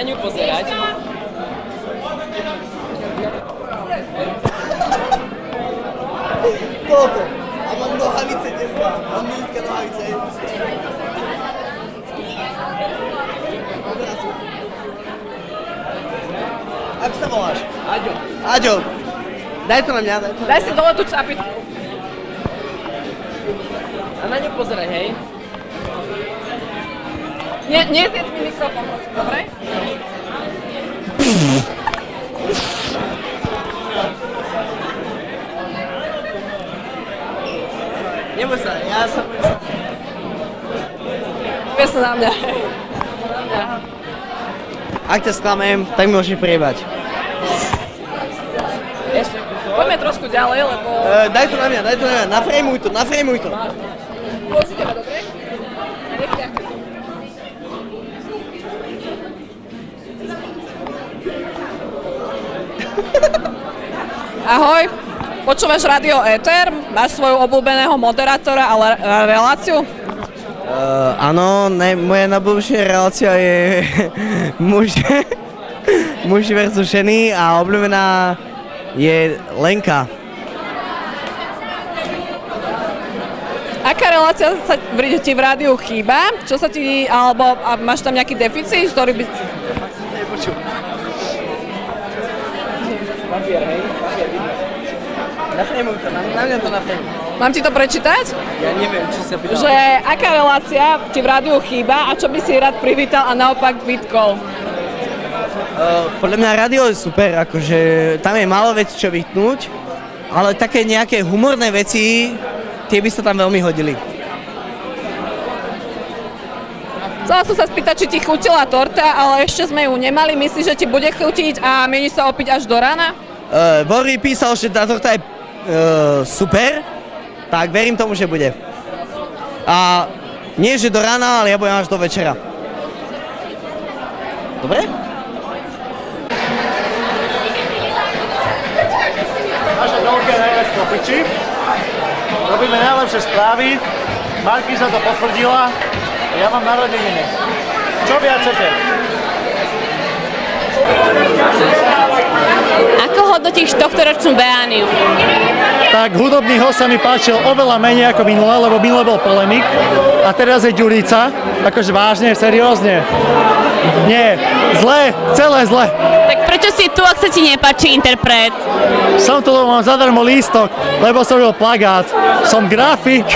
ňu pozerať. Toto. A mám nohavice dneska. Mám nízke nohavice. Ako sa voláš? Aďo. Aďo. Daj to na mňa, daj to. Daj si dole tú čapicu. A na ňu pozeraj, hej. Nie zjedz mi mikrofón, prosím, dobre? Neboj sa, ja sa budem sa... Vie sa na mňa. Ak ťa sklamem, tak mi môžeš priebať. Ešte, poďme trošku ďalej, lebo... Daj to na mňa, nafrejmuj to. Pôjdite ma, dobre? Nechťahte to. Ahoj, počúvaš rádio Éter? Máš svojho obľúbeného moderátora a reláciu? Áno, moja najbližšia relácia je muži versus ženy a obľúbená je Lenka. Aká relácia sa ti v rádiu chýba? Čo sa ti, alebo máš tam nejaký deficit, ktorý by... Nepočul. Papier, hej. Nafrejmuj to, na mňa to nafrejmuj. Mám ti to prečítať? Ja neviem, či sa pýtal. Že aká relácia ti v rádiu chýba a čo by si rád privítal a naopak vytkol? Podľa mňa rádio je super, akože tam je málo vecí čo vytknúť, ale také nejaké humorné veci, tie by sa tam veľmi hodili. Chcela som sa spýtať, či ti chutila torta, ale ešte sme ju nemali. Myslíš, že ti bude chutiť a mieni sa opiť až do rána? Bory písal, že tá torta je super, tak verím tomu, že bude. A nie, že do rána, ale ja budem až do večera. Dobre? Naša Dolka je najviac popiči. Robíme najlepšie správy. Markíza to potvrdila. Ja mám narodeniny. Čo viac chcete? Ako hodnotíš tohtoročnú Beániu? Tak hudobný host sa mi páčil oveľa menej ako minule, lebo minule bol polemik. A teraz je Ďurica. Akože vážne, seriózne. Nie, zle, celé zle. Tak prečo si tu, ak sa ti nepáči interpret? Som tu, lebo mám zadarmo lístok, lebo som robil plagát. Som grafik.